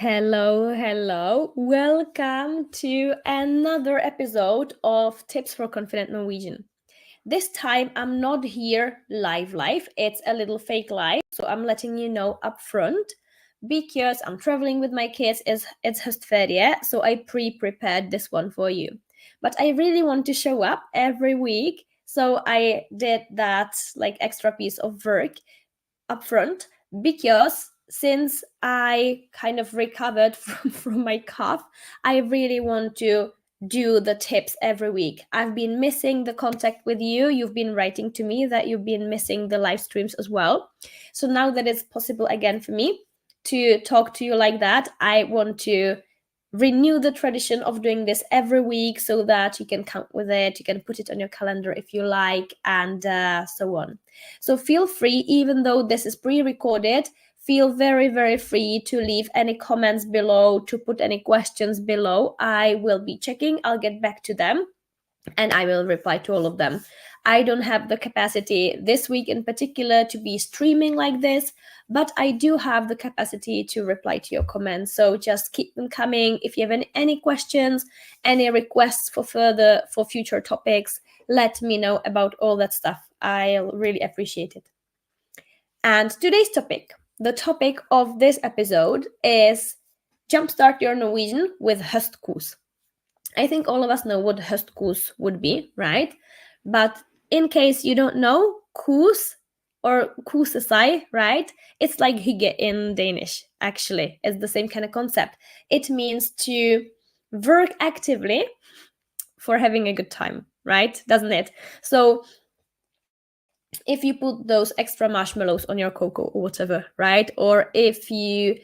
Hello. Welcome to another episode of Tips for Confident Norwegian. This time I'm not here live. It's a little fake live, so I'm letting you know up front because I'm traveling with my kids. It's høstferie, so I pre-prepared this one for you. But I really want to show up every week, so I did that like extra piece of work upfront because since I kind of recovered from my cough, I really want to do the tips every week. I've been missing the contact with you. You've been writing to me that you've been missing the live streams as well. So now that it's possible again for me to talk to you like that, I want to renew the tradition of doing this every week so that you can count with it, you can put it on your calendar if you like, and so on. So feel free, even though this is pre-recorded, feel very free to leave any comments below, to put any questions below. I will be checking, I'll get back to them, and I will reply to all of them. I don't have the capacity this week in particular to be streaming like this, but I do have the capacity to reply to your comments. So just keep them coming. If you have any questions, any requests for future topics, let me know about all that stuff. I'll really appreciate it. And today's topic, the topic of this episode is jumpstart your Norwegian with høstkos. I think all of us know what høstkos would be, right? But in case you don't know, kos or koseseg, right? It's like hygge in Danish, actually. It's the same kind of concept. It means to work actively for having a good time, right? Doesn't it? So if you put those extra marshmallows on your cocoa or whatever, right? Or if you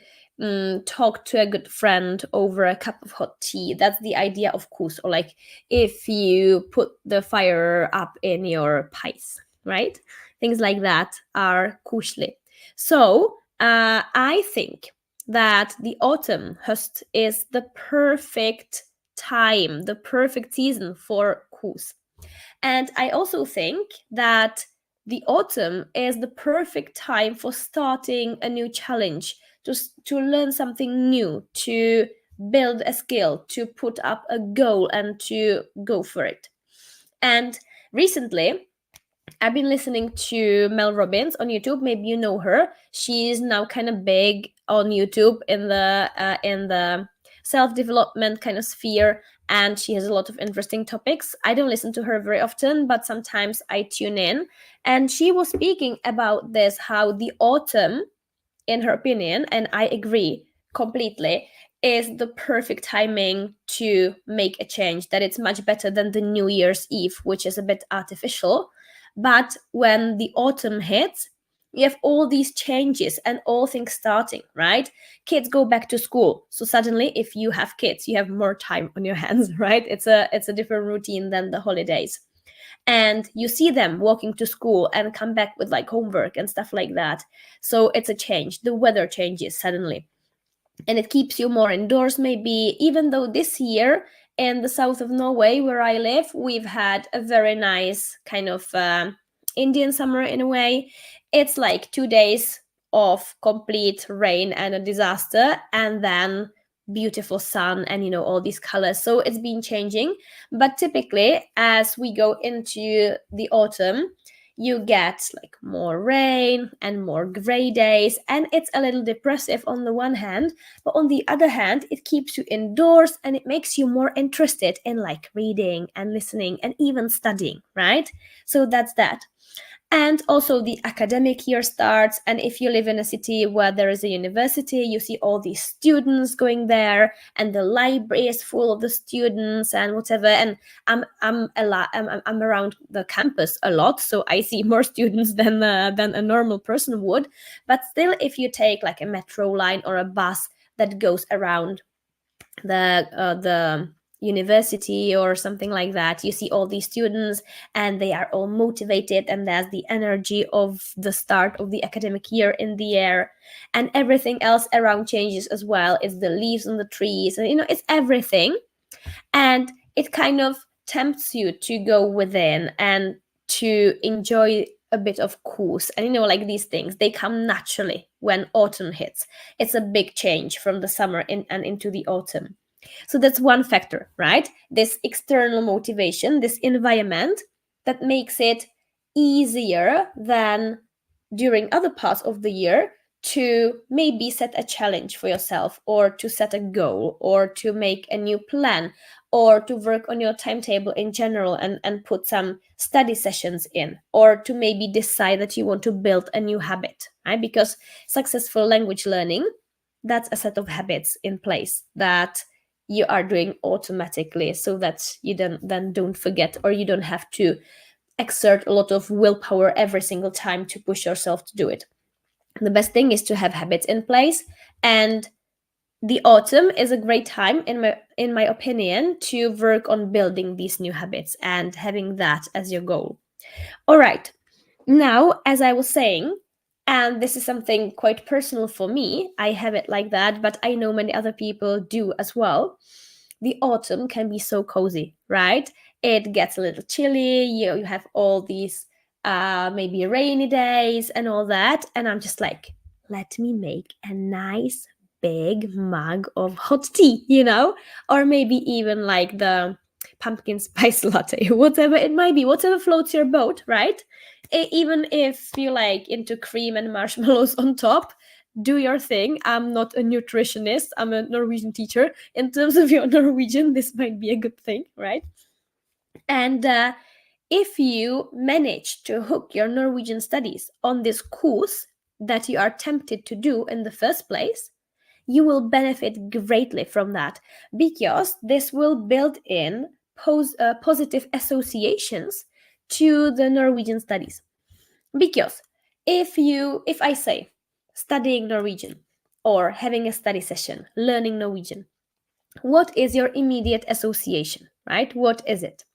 talk to a good friend over a cup of hot tea, that's the idea of kos. Or like if you put the fire up in your pies, right? Things like that are koselig. So I think that the autumn, høst, is the perfect time, the perfect season for kos. And I also think that the autumn is the perfect time for starting a new challenge, to learn something new, to build a skill, to put up a goal and to go for it. And recently, I've been listening to Mel Robbins on YouTube. Maybe you know her. She's now kind of big on YouTube in the self-development kind of sphere, and she has a lot of interesting topics. I don't listen to her very often, but sometimes I tune in. And she was speaking about this, how the autumn, in her opinion, and I agree completely, is the perfect timing to make a change, that it's much better than the New Year's Eve, which is a bit artificial. But when the autumn hits, you have all these changes and all things starting, right? Kids go back to school. So suddenly, if you have kids, you have more time on your hands, right? It's a different routine than the holidays. And you see them walking to school and come back with like homework and stuff like that. So it's a change. The weather changes suddenly. And it keeps you more indoors, maybe, even though this year in the south of Norway, where I live, we've had a very nice kind of Indian summer in a way. It's like 2 days of complete rain and a disaster, and then beautiful sun and all these colors. So it's been changing. But typically, as we go into the autumn, you get like more rain and more gray days, and it's a little depressive on the one hand, but on the other hand, it keeps you indoors and it makes you more interested in like reading and listening and even studying, right? So that's that. And also the academic year starts, and if you live in a city where there is a university, you see all these students going there, and the library is full of the students and whatever. And I'm around the campus a lot, so I see more students than a normal person would. But still, if you take like a metro line or a bus that goes around the university or something like that, you see all these students and they are all motivated, and there's the energy of the start of the academic year in the air, and everything else around changes as well. It's the leaves on the trees, and it's everything, and it kind of tempts you to go within and to enjoy a bit of kos. And like these things, they come naturally when autumn hits. It's a big change from the summer and into the autumn. So that's one factor, right? This external motivation, this environment that makes it easier than during other parts of the year to maybe set a challenge for yourself, or to set a goal, or to make a new plan, or to work on your timetable in general and put some study sessions in, or to maybe decide that you want to build a new habit, right? Because successful language learning, that's a set of habits in place that you are doing automatically, so that you then don't forget, or you don't have to exert a lot of willpower every single time to push yourself to do it. The best thing is to have habits in place, and the autumn is a great time, in my opinion, to work on building these new habits and having that as your goal. All right. Now, as I was saying, and this is something quite personal for me, I have it like that, but I know many other people do as well. The autumn can be so cozy, right? It gets a little chilly, you have all these maybe rainy days and all that, and I'm just like, let me make a nice big mug of hot tea, or maybe even like the pumpkin spice latte, whatever it might be, whatever floats your boat, right? Even if you like into cream and marshmallows on top, do your thing. I'm not a nutritionist, I'm a Norwegian teacher. In terms of your Norwegian, this might be a good thing, right? And if you manage to hook your Norwegian studies on this course that you are tempted to do in the first place, you will benefit greatly from that, because this will build in positive associations to the Norwegian studies. Because if I say studying Norwegian, or having a study session, learning Norwegian, what is your immediate association, right? What is it?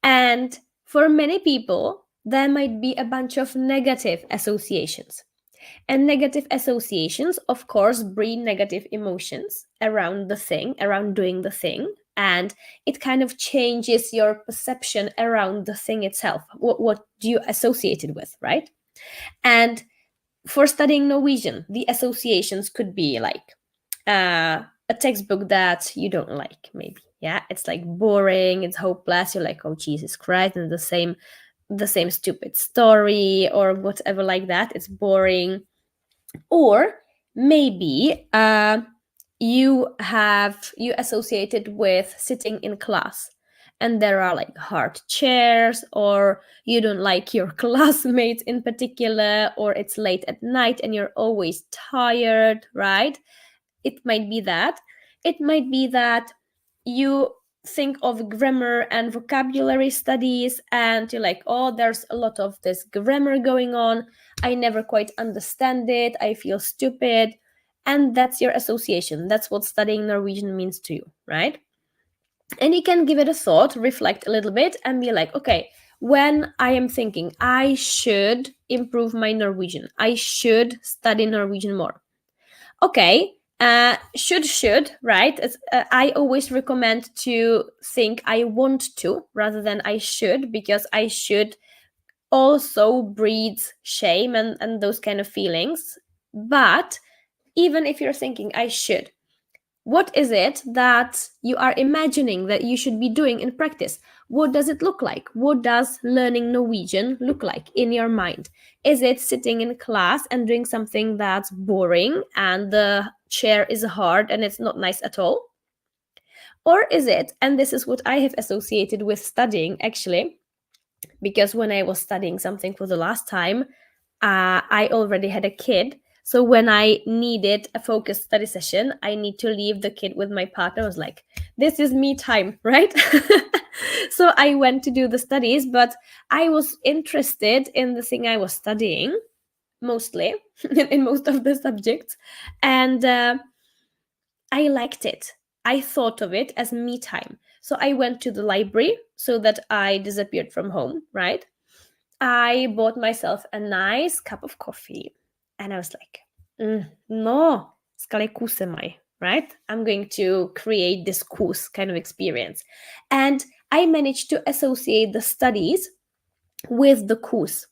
And for many people, there might be a bunch of negative associations. And negative associations, of course, breed negative emotions around the thing, around doing the thing. And it kind of changes your perception around the thing itself. What do you associate it with, right? And for studying Norwegian, the associations could be like a textbook that you don't like, maybe. Yeah, it's like boring, it's hopeless. You're like, oh Jesus Christ, and the same stupid story or whatever like that. It's boring. Or maybe you associate it with sitting in class, and there are like hard chairs, or you don't like your classmates in particular, or it's late at night and you're always tired, right? It might be that. It might be that you think of grammar and vocabulary studies, and you're like, oh, there's a lot of this grammar going on. I never quite understand it. I feel stupid. And that's your association. That's what studying Norwegian means to you, right? And you can give it a thought, reflect a little bit, and be like, okay, when I am thinking I should improve my Norwegian, I should study Norwegian more. Okay, should, right? I always recommend to think I want to rather than I should, because I should also breeds shame and those kind of feelings. But even if you're thinking I should, what is it that you are imagining that you should be doing in practice? What does it look like? What does learning Norwegian look like in your mind? Is it sitting in class and doing something that's boring and the chair is hard and it's not nice at all? Or is it, and this is what I have associated with studying actually, because when I was studying something for the last time, I already had a kid. So when I needed a focused study session, I need to leave the kid with my partner. I was like, this is me time, right? So I went to do the studies, but I was interested in the thing I was studying, mostly, in most of the subjects. And I liked it. I thought of it as me time. So I went to the library so that I disappeared from home, right? I bought myself a nice cup of coffee, and I was like, no, skal jeg kose meg, right? I'm going to create this kos kind of experience. And I managed to associate the studies with the kos.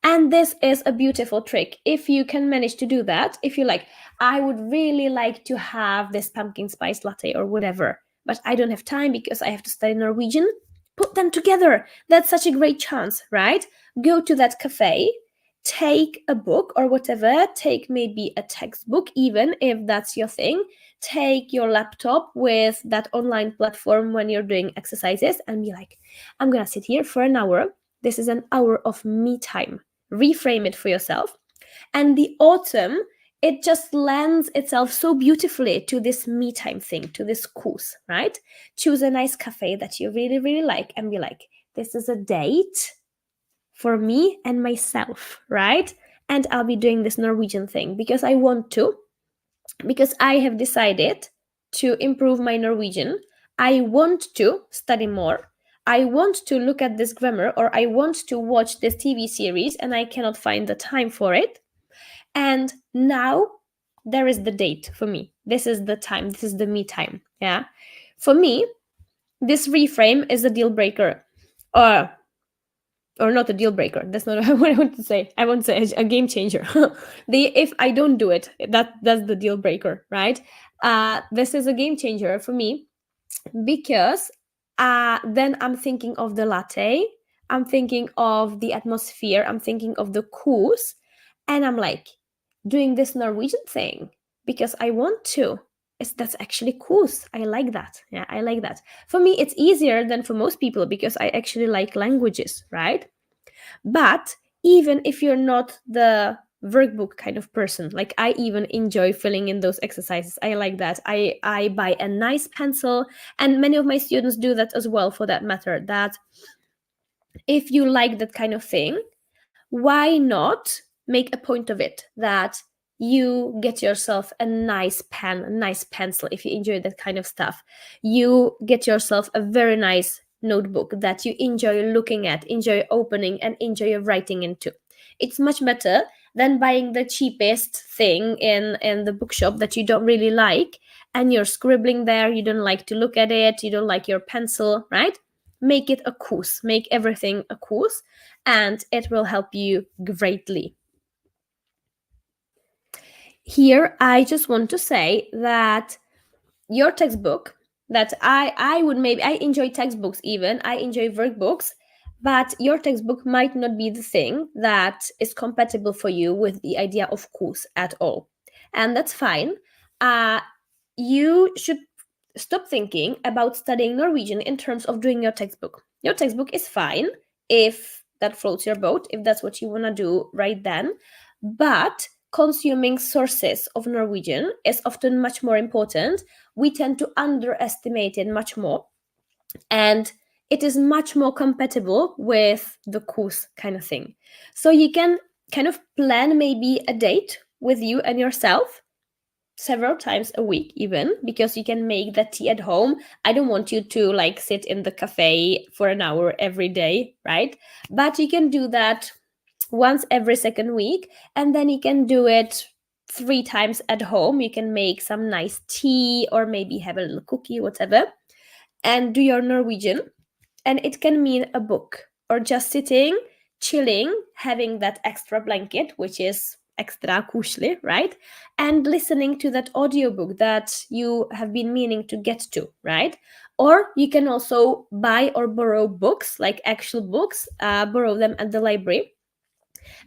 And this is a beautiful trick. If you can manage to do that, if you like, I would really like to have this pumpkin spice latte or whatever, but I don't have time because I have to study Norwegian, put them together. That's such a great chance, right? Go to that cafe, take a book or whatever, take maybe a textbook, even if that's your thing. Take your laptop with that online platform when you're doing exercises and be like, I'm gonna sit here for an hour. This is an hour of me time. Reframe it for yourself. And the autumn, it just lends itself so beautifully to this me time thing, to this course, right? Choose a nice cafe that you really, really like and be like, this is a date for me and myself, right? And I'll be doing this Norwegian thing because I want to, because I have decided to improve my Norwegian. I want to study more. I want to look at this grammar, or I want to watch this TV series and I cannot find the time for it. And now there is the date for me. This is the time. This is the me time. Yeah. For me, this reframe is a deal breaker. Or not a deal breaker. That's not what I want to say. I want to say a game changer. If I don't do it, that's the deal breaker, right? This is a game changer for me because then I'm thinking of the latte, I'm thinking of the atmosphere, I'm thinking of the course, and I'm like doing this Norwegian thing because I want to. That's actually cool. I like that. Yeah, I like that. For me, it's easier than for most people because I actually like languages, right? But even if you're not the workbook kind of person, like I even enjoy filling in those exercises. I like that. I buy a nice pencil, and many of my students do that as well, for that matter. That if you like that kind of thing, why not make a point of it that you get yourself a nice pen, a nice pencil if you enjoy that kind of stuff. You get yourself a very nice notebook that you enjoy looking at, enjoy opening, and enjoy writing into. It's much better than buying the cheapest thing in the bookshop that you don't really like, and you're scribbling there, you don't like to look at it, you don't like your pencil, right? Make it a course, make everything a course, and it will help you greatly. Here, I just want to say that your textbook, that I would maybe, I enjoy textbooks, even I enjoy workbooks, but your textbook might not be the thing that is compatible for you with the idea of course at all, and that's fine. You should stop thinking about studying Norwegian in terms of doing your textbook. Your textbook is fine if that floats your boat, if that's what you want to do right then. But consuming sources of Norwegian is often much more important. We tend to underestimate it much more. And it is much more compatible with the course kind of thing. So you can kind of plan maybe a date with you and yourself several times a week, even, because you can make that tea at home. I don't want you to like sit in the cafe for an hour every day, right? But you can do that once every second week, and then you can do it 3 times at home. You can make some nice tea or maybe have a little cookie, whatever, and do your Norwegian. And it can mean a book or just sitting, chilling, having that extra blanket, which is extra koselig, right? And listening to that audiobook that you have been meaning to get to, right? Or you can also buy or borrow books, like actual books, borrow them at the library.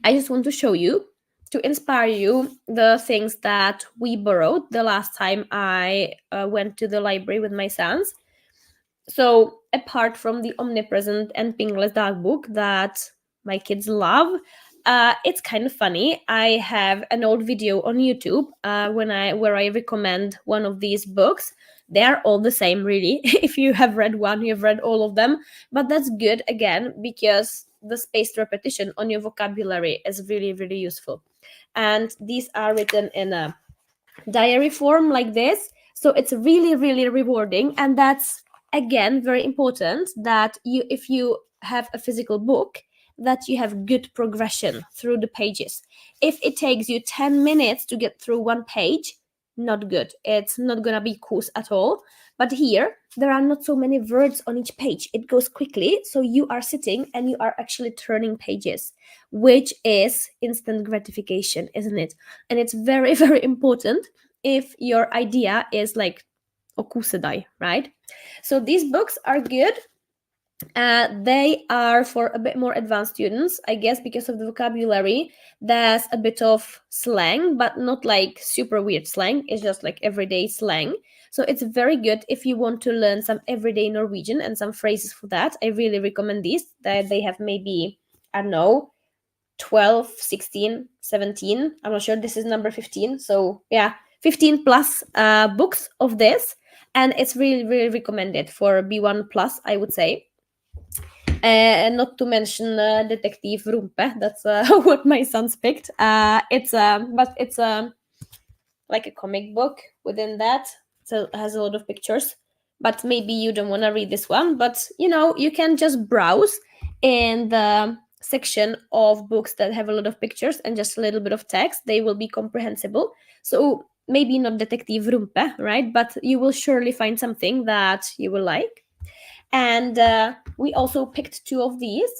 I just want to show you, to inspire you, the things that we borrowed the last time I went to the library with my sons. So apart from the Omnipresent and Pingles Dagbook that my kids love, it's kind of funny. I have an old video on YouTube where I recommend one of these books. They're all the same, really. If you have read one, you've read all of them. But that's good, again, because the spaced repetition on your vocabulary is really, really useful. And these are written in a diary form like this. So it's really, really rewarding. And that's, again, very important that if you have a physical book, that you have good progression through the pages. If it takes you 10 minutes to get through one page, not good. It's not gonna be kos at all. But here, there are not so many words on each page. It goes quickly, so you are sitting and you are actually turning pages, which is instant gratification, isn't it? And it's very, very important if your idea is like okusedai, right? So these books are good. They are for a bit more advanced students, I guess, because of the vocabulary. There's a bit of slang, but not like super weird slang. It's just like everyday slang. So it's very good if you want to learn some everyday Norwegian and some phrases for that. I really recommend these. That they have maybe, I don't know, 12, 16, 17. I'm not sure. This is number 15. So yeah, 15 plus books of this. And it's really, really recommended for B1 plus, I would say. And not to mention Detective Rumpe. That's what my sons picked. It's like a comic book within that. So it has a lot of pictures. But maybe you don't want to read this one. But you can just browse in the section of books that have a lot of pictures and just a little bit of text. They will be comprehensible. So maybe not Detective Rumpe, right? But you will surely find something that you will like. And we also picked two of these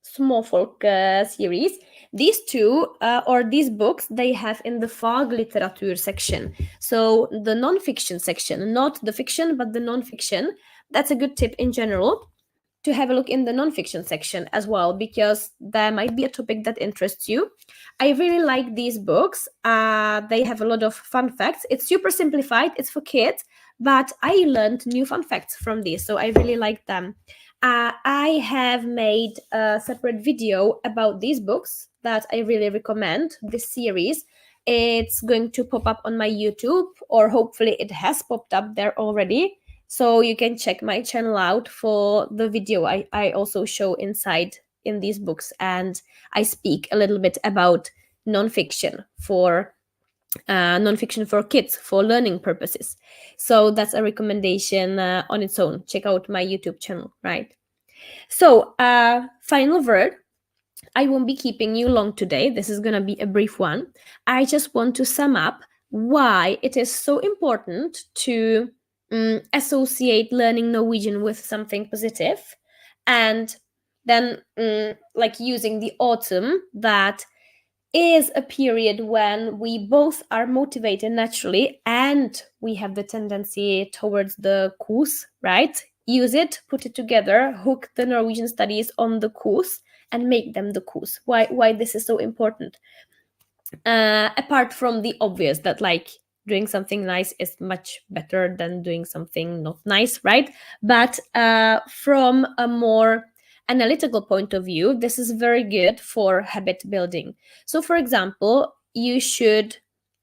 Småfolk series. These two, or these books, they have in the faglitteratur section. So the non-fiction section, not the fiction, but the non-fiction. That's a good tip in general, to have a look in the non-fiction section as well, because there might be a topic that interests you. I really like these books. They have a lot of fun facts. It's super simplified. It's for kids, but I learned new fun facts from these, so I really like them. I have made a separate video about these books that I really recommend, this series. It's going to pop up on my YouTube, or hopefully it has popped up there already. So you can check my channel out for the video I also show inside in these books. And I speak a little bit about nonfiction for kids for learning purposes. So that's a recommendation on its own. Check out my YouTube channel, right? So final word. I won't be keeping you long today. This is going to be a brief one. I just want to sum up why it is so important to associate learning Norwegian with something positive, and then like using the autumn, that is a period when we both are motivated naturally and we have the tendency towards the kos, right? Use it, put it together, hook the Norwegian studies on the kos and make them the kos. Why this is so important? Apart from the obvious that like doing something nice is much better than doing something not nice, right? But from a more analytical point of view, this is very good for habit building. So for example, you should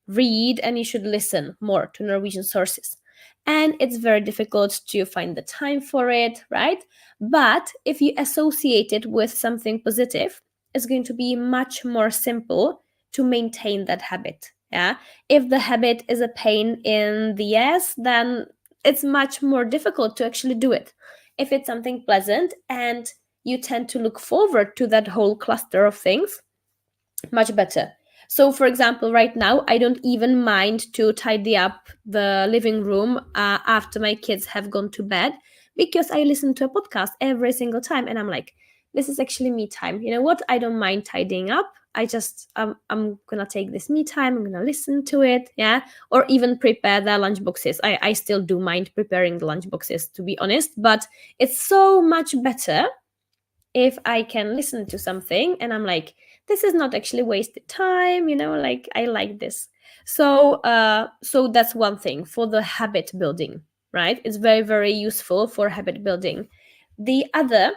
read and you should listen more to Norwegian sources. And it's very difficult to find the time for it, right? But if you associate it with something positive, it's going to be much more simple to maintain that habit. Yeah. If the habit is a pain in the ass, then it's much more difficult to actually do it. If it's something pleasant and you tend to look forward to that whole cluster of things, much better. So for example, right now, I don't even mind to tidy up the living room after my kids have gone to bed, because I listen to a podcast every single time and I'm like, this is actually me time. You know what? I don't mind tidying up. I just, I'm gonna take this me time. I'm gonna listen to it, yeah, or even prepare the lunch boxes. I still do mind preparing the lunch boxes, to be honest, but it's so much better if I can listen to something and I'm like, this is not actually wasted time, like I like this. So so that's one thing for the habit building, right? It's very, very useful for habit building. The other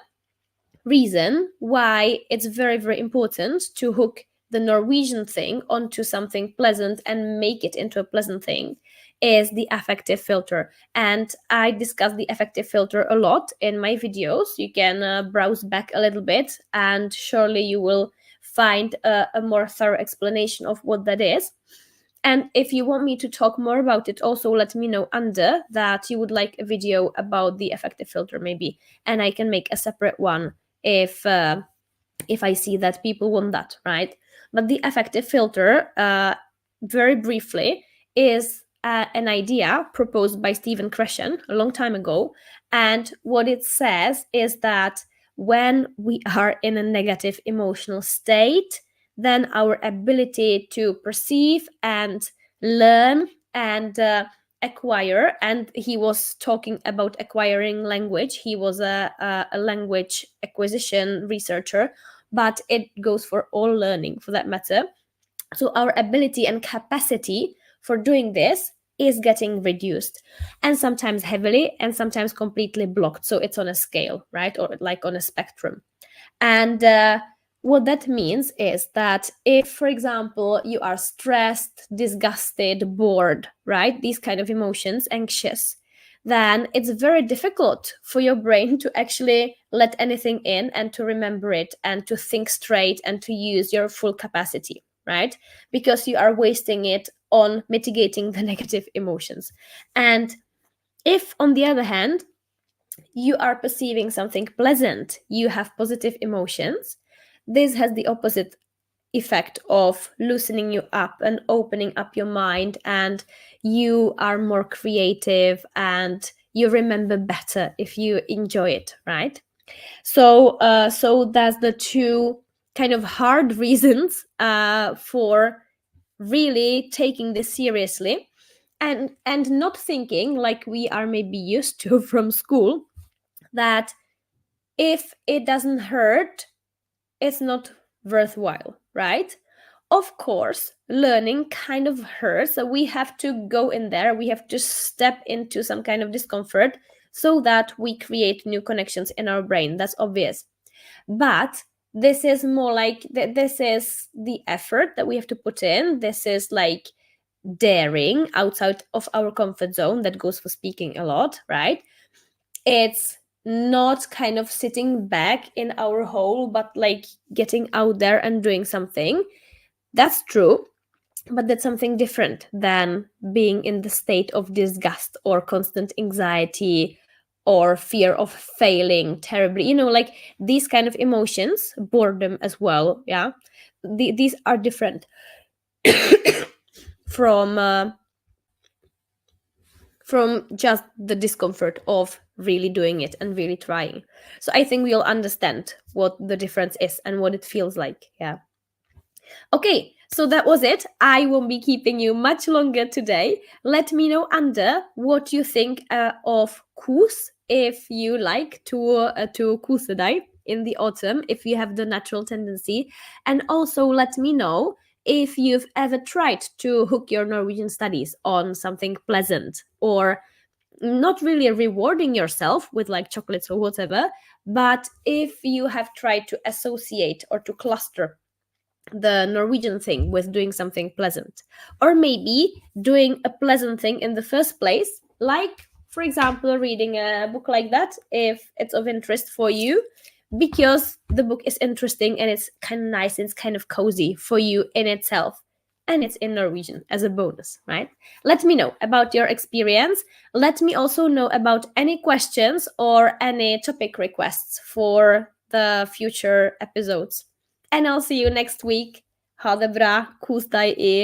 reason why it's very, very important to hook the Norwegian thing onto something pleasant and make it into a pleasant thing is the affective filter. And I discuss the affective filter a lot in my videos. You can browse back a little bit and surely you will find a more thorough explanation of what that is. And if you want me to talk more about it, also let me know under that you would like a video about the affective filter maybe, and I can make a separate one if I see that people want that, right? But the affective filter, very briefly, is an idea proposed by Stephen Krashen a long time ago. And what it says is that when we are in a negative emotional state, then our ability to perceive and learn and acquire, and he was talking about acquiring language. He was a language acquisition researcher, but it goes for all learning for that matter. So our ability and capacity for doing this is getting reduced, and sometimes heavily and sometimes completely blocked. So it's on a scale, right? Or like on a spectrum. And what that means is that if, for example, you are stressed, disgusted, bored, right? These kind of emotions, anxious, then it's very difficult for your brain to actually let anything in and to remember it and to think straight and to use your full capacity, right? Because you are wasting it on mitigating the negative emotions. And if, on the other hand, you are perceiving something pleasant, you have positive emotions, this has the opposite effect of loosening you up and opening up your mind, and you are more creative and you remember better if you enjoy it, right? So that's the two kind of hard reasons for really taking this seriously, and not thinking like we are maybe used to from school, that if it doesn't hurt, it's not worthwhile, right? Of course, learning kind of hurts. So we have to go in there, we have to step into some kind of discomfort so that we create new connections in our brain. That's obvious. But this is more like this is the effort that we have to put in. This is like daring outside of our comfort zone. That goes for speaking a lot, right? It's not kind of sitting back in our hole, but like getting out there and doing something. That's true, but that's something different than being in the state of disgust or constant anxiety or fear of failing terribly. Like these kind of emotions, boredom as well. Yeah, these are different from just the discomfort of really doing it and really trying. So I think we all understand what the difference is and what it feels like. Yeah. Okay, so that was it. I won't be keeping you much longer today. Let me know under what you think of kos, if you like to kose deg in the autumn, if you have the natural tendency. And also let me know if you've ever tried to hook your Norwegian studies on something pleasant, or not really rewarding yourself with like chocolates or whatever, but if you have tried to associate or to cluster the Norwegian thing with doing something pleasant, or maybe doing a pleasant thing in the first place, like, for example, reading a book like that, if it's of interest for you, because the book is interesting and it's kind of nice and it's kind of cozy for you in itself, and it's in Norwegian as a bonus, right? Let me know about your experience. Let me also know about any questions or any topic requests for the future episodes. And I'll see you next week. Ha det bra. Kos deg i